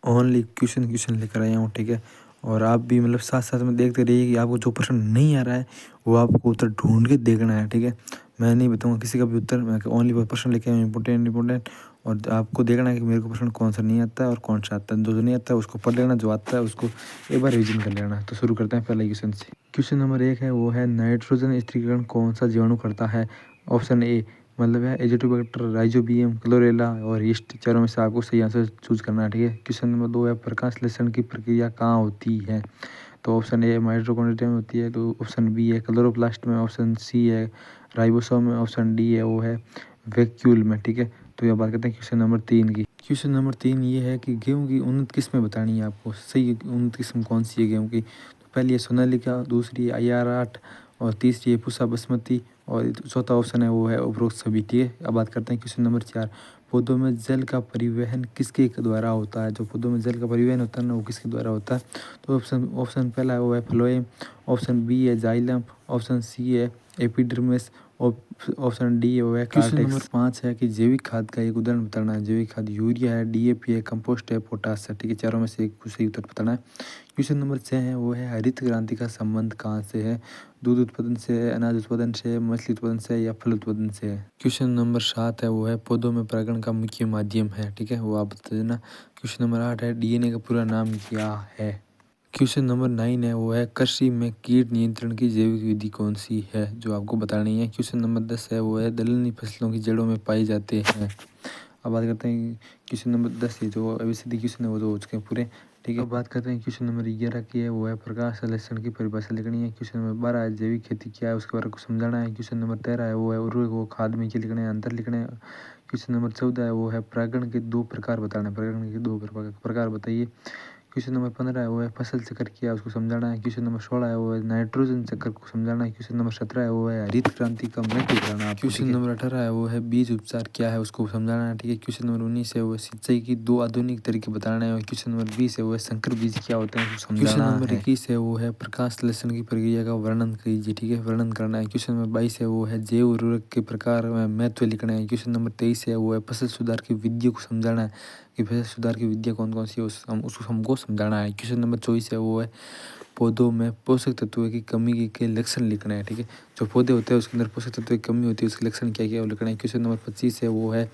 Only question लेकर आया हूँ, ठीक है। और आप भी मतलब साथ साथ में देखते रहिए कि आपको जो प्रश्न नहीं आ रहा है वो आपको उत्तर ढूंढ के देखना है, ठीक है। मैं नहीं बताऊंगा किसी का भी उत्तर, मैं ओनली वो प्रश्न लेके आया हूँ इंपॉर्टेंट। और आपको देखना है कि मेरे को प्रश्न कौन सा नहीं आता है और कौन सा आता है। जो नहीं आता है उसको पढ़ लेना, जो आता है उसको एक बार रिविजन कर लेना। तो शुरू करते हैं पहले क्वेश्चन से। क्वेश्चन नंबर 1 है, वो है नाइट्रोजन स्थिरीकरण कौन सा जीवाणु करता है। ऑप्शन ए मतलब है एजिटोबैक्टर, राइजोबियम, क्लोरेला और यीस्ट। चारों में से आपको सही आंसर चूज करना है, ठीक है। क्वेश्चन नंबर 2 है, प्रकाश संश्लेषण की प्रक्रिया कहाँ होती है। तो ऑप्शन ए माइटोकॉन्ड्रिया में होती है, तो ऑप्शन बी है क्लोरोप्लास्ट में, ऑप्शन सी है राइबोसोम में, ऑप्शन डी है वो है वैक्यूल में, ठीक है। तो ये बात करते हैं क्वेश्चन नंबर 3 की। क्वेश्चन नंबर 3 ये है कि गेहूं की उन्नत किस्में बतानी है आपको। सही उन्नत किस्म कौन सी है गेहूं की। तो पहली है सोनालिका, दूसरी है IR8 और तीसरी है पूसा बासमती और चौथा ऑप्शन है वो है उपरोक्त सभी, ठीक है। अब बात करते हैं क्वेश्चन नंबर 4, पौधों में जल का परिवहन किसके द्वारा होता है। जो पौधों में जल का परिवहन होता है ना वो किसके द्वारा होता है। तो ऑप्शन पहला है वो है फ्लोएम, ऑप्शन बी है जाइलम, ऑप्शन सी है एपिडर्मिस, ऑप्शन डी है वो है कार्टेक्स। क्वेश्चन नंबर 5 है कि जैविक खाद का एक उदाहरण बताना है। जैविक खाद यूरिया है, DAP है, कंपोस्ट है, पोटास है, ठीक है। चारों में से एक सही उत्तर बताना है। क्वेश्चन नंबर 6 है, वो है हरित क्रांति का संबंध कहाँ से है। दूध उत्पादन से है, अनाज उत्पादन से है, मछली उत्पादन से है या फल उत्पादन से है। क्वेश्चन नंबर 7 है, वो है पौधों में परागण का मुख्य माध्यम है, ठीक है, वो आप बता देना। क्वेश्चन नंबर 8 है, DNA का पूरा नाम क्या है। क्वेश्चन नंबर 9 है, वो है कृषि में कीट नियंत्रण की जैविक विधि कौन सी है, जो आपको बतानी है। क्वेश्चन नंबर 10 है, वो है दलहनी फसलों की जड़ों में पाए जाते हैं। अब बात करते हैं क्वेश्चन नंबर 10 की, जो ABCD क्वेश्चन है वो तो हो चुके हैं पूरे, ठीक है। अब बात करते हैं क्वेश्चन नंबर 11 की है, वो है प्रकाश संश्लेषण की परिभाषा लिखनी है। क्वेश्चन नंबर 12 है, जैविक खेती क्या है उसके बारे में समझाना है। क्वेश्चन नंबर 13 है, वो है उर्वरक व खाद में क्या लिखना है, अंतर लिखना है। क्वेश्चन नंबर 14 है, वो है परागण के 2 प्रकार बताना है। परागण के 2 प्रकार बताइए। क्वेश्चन नंबर 15 है, वो है फसल चक्र क्या है उसको समझाना है। क्वेश्चन नंबर 16 है, वो है नाइट्रोजन चक्र को समझाना है। क्वेश्चन नंबर 17 है, वो है हरित क्रांति का महत्व बताना है। क्वेश्चन नंबर 18 है, वो है बीज उपचार क्या है उसको समझाना है, ठीक है। क्वेश्चन नंबर 19 है, वो सिंचाई की 2 आधुनिक तरीके बताना है। और क्वेश्चन नंबर 20 है, वो है संकर बीज क्या होते हैं उसको समझाना है। क्वेश्चन नंबर 21 है, वो है प्रकाश संश्लेषण की प्रक्रिया का वर्णन कीजिए, ठीक है, वर्णन करना है। क्वेश्चन नंबर 22 है, वो है जैव उर्वरक के प्रकार में महत्व लिखना है। क्वेश्चन नंबर 23 है, वो है फसल सुधार की विधियों को समझाना है कि फसल सुधार की विधियाँ कौन कौन सी है उसको हमको समझाना है। क्वेश्चन नंबर 24 है, वो है पौधों में पोषक तत्वों की कमी के लक्षण लिखना है, ठीक है। जो पौधे होते हैं उसके अंदर पोषक तत्वों की कमी होती है, उसके लक्षण क्या क्या है वो लिखना है। क्वेश्चन नंबर 25 है, वो है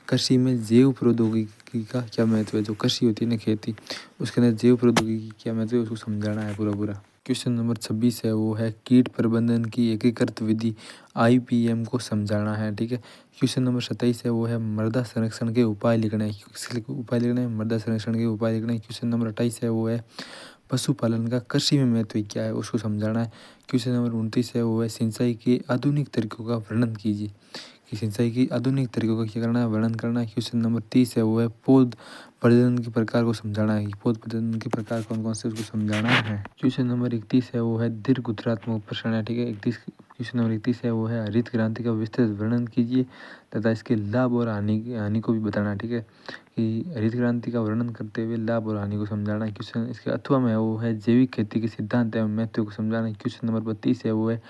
कृषि में जैव प्रौद्योगिकी का क्या महत्व है। जो कृषि होती है ना खेती, उसके अंदर जैव प्रौद्योगिकी क्या महत्व है उसको समझाना है पूरा। क्वेश्चन नंबर 26 है, वो है कीट प्रबंधन की एकीकृत विधि IPM को समझाना है, ठीक है। क्वेश्चन नंबर 27 है, वो है मृदा संरक्षण के उपाय लिखना है। उपाय लिखना है, मृदा संरक्षण के उपाय लिखना है। क्वेश्चन नंबर 28 है, वो है पशुपालन का कृषि में महत्व क्या है उसको समझाना है। क्वेश्चन नंबर 29 है, वो है सिंचाई के आधुनिक तरीकों का वर्णन कीजिए कि सिंचाई की आधुनिक तरीकों का क्या करना है, वर्णन करना है। क्वेश्चन नंबर 30 है, वो है पौध प्रजनन के प्रकार को समझाना है कि पौध प्रजनन के प्रकार कौन कौन से उसको समझाना है। क्वेश्चन नंबर 31 है, वो है दीर्घ उत्तरात्मक प्रश्न है, ठीक है। 31 क्वेश्चन नंबर 31 है, वो है हरित क्रांति का विस्तृत वर्णन कीजिए तथा इसके लाभ और हानि को भी बताना है, ठीक है, कि हरित क्रांति का वर्णन करते हुए लाभ और हानि को समझाना है। क्वेश्चन इसके अथवा में है, वो है जैविक खेती के सिद्धांत एवं महत्व को समझाना है। क्वेश्चन नंबर 32 है, वो है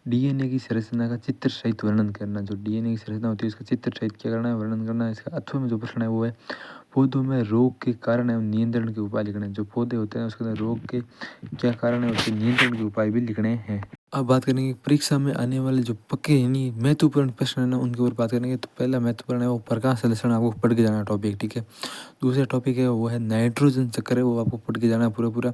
DNA की संरचना का चित्र सहित वर्णन करना। जो DNA की संरचना होती है उसका चित्र सहित क्या करना है, वर्णन करना है। इसका अथवा में जो प्रश्न है, वो है पौधों में रोग के कारण एवं नियंत्रण के उपाय लिखने हैं। जो पौधे होते हैं उसके अंदर रोग के क्या कारण है उसके नियंत्रण के उपाय भी लिखने हैं। अब बात करेंगे परीक्षा में आने वाले जो पक्के यानी महत्वपूर्ण प्रश्न है ना उनके ऊपर बात करेंगे। तो पहला महत्वपूर्ण है वो प्रकाश संश्लेषण, आपको पढ़ के जाना टॉपिक, ठीक है। दूसरा टॉपिक है वो है नाइट्रोजन चक्र है, वो आपको पढ़ के जाना पूरा।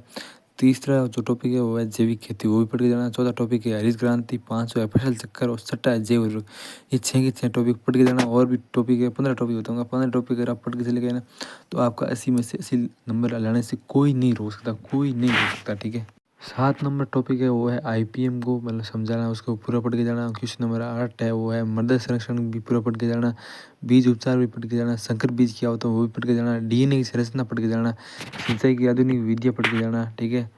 तीसरा जो टॉपिक है वो है जैविक खेती, वो भी पढ़ के जाना। चौथा टॉपिक है हरित क्रांति, पांचवा है फसल चक्कर और छठा है जैव उर्वरक। ये 6 के 6 टॉपिक पढ़ के जाना। और भी टॉपिक है, 15 टॉपिक बताऊंगा। 15 टॉपिक अगर आप पढ़ के चले गए ना तो आपका 80 में से 80 नंबर लाने से कोई नहीं रोक सकता, कोई नहीं रोक सकता, ठीक है। 7 नंबर टॉपिक है वो है IPM को मतलब समझाना, उसको पूरा पढ़ के जाना। क्वेश्चन नंबर 8 है, वो है मृदा संरक्षण भी पूरा पढ़ के जाना। बीज उपचार भी पढ़ के जाना। संकर बीज क्या होता है वो भी पढ़ के जाना। DNA की संरचना पढ़ के जाना। सिंचाई की आधुनिक विधियाँ पढ़ के जाना, ठीक है।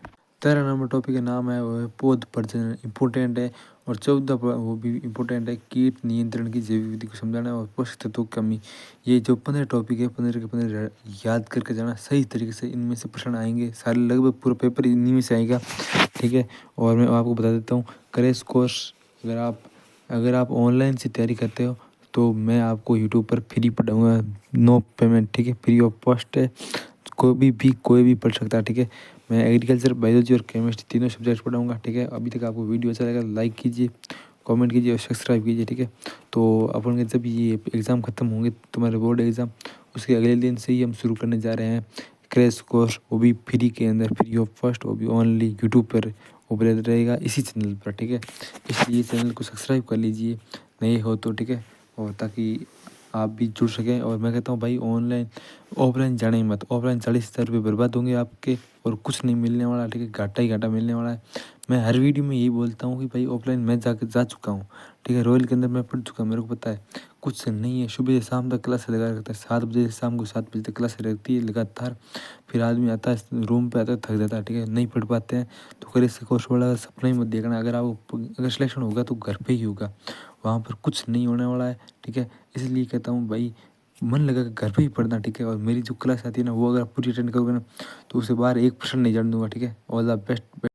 13 नंबर टॉपिक का नाम है वो है पौध प्रजनन, इंपॉर्टेंट है। और 14 वो भी इंपॉर्टेंट है, कीट नियंत्रण की जैविक विधि को समझाना और पोषक तत्वों की कमी। ये जो 15 टॉपिक है 15 के 15 याद करके जाना सही तरीके से। इनमें से प्रश्न आएंगे सारे, लगभग पूरा पेपर इन्हीं में से आएगा, ठीक है। और मैं आपको बता देता हूँ क्रैश कोर्स अगर आप ऑनलाइन से तैयारी करते हो तो मैं आपको यूट्यूब पर फ्री पढ़ाऊँगा, नो पेमेंट, ठीक है, फ्री ऑफ कॉस्ट है। कोई भी पढ़ सकता है, ठीक है। मैं एग्रीकल्चर, बायोलॉजी और केमिस्ट्री तीनों सब्जेक्ट पढ़ाऊँगा, ठीक है। अभी तक आपको वीडियो अच्छा लगा लाइक कीजिए, कमेंट कीजिए और सब्सक्राइब कीजिए, ठीक है। तो अपन के जब ये एग्ज़ाम ख़त्म होंगे तुम्हारे बोर्ड एग्ज़ाम, उसके अगले दिन से ही हम शुरू करने जा रहे हैं क्रैश कोर्स, वो भी फ्री के अंदर, फ्री ऑफ कॉस्ट, वो भी ओनली यूट्यूब पर उपलब्ध रहेगा इसी चैनल पर, ठीक है। इसलिए चैनल को सब्सक्राइब कर लीजिए नए हो तो, ठीक है। और ताकि आप भी जुड़ सकें। और मैं कहता हूँ भाई ऑनलाइन ऑफलाइन जाना ही मत, ऑफलाइन 40,000 रुपये बर्बाद होंगे आपके और कुछ नहीं मिलने वाला, ठीक है। घाटा ही घाटा मिलने वाला है। मैं हर वीडियो में यही बोलता हूँ कि भाई ऑफलाइन मैं जा चुका हूँ, ठीक है। रॉयल के अंदर मैं पढ़ चुका हूँ, मेरे को पता है कुछ नहीं है। सुबह से शाम तक क्लास लगा रहता है, 7 बजे से शाम को 7 बजे तक क्लास रहती है लगातार। फिर आदमी आता है रूम पे आता है, थक जाता है, ठीक है, नहीं पढ़ पाते हैं। तो करे से कोर्स वाला का सपना ही मत देखना। अगर सिलेक्शन होगा तो घर पे ही होगा, वहाँ पर कुछ नहीं होने वाला है, ठीक है। इसलिए कहता हूँ भाई मन लगा के घर पे ही पढ़ना, ठीक है। और मेरी जो क्लास आती है ना, वो अगर आप पूरी अटेंड करोगे ना, तो उससे बाहर एक % नहीं जाने दूंगा, ठीक है। All the best.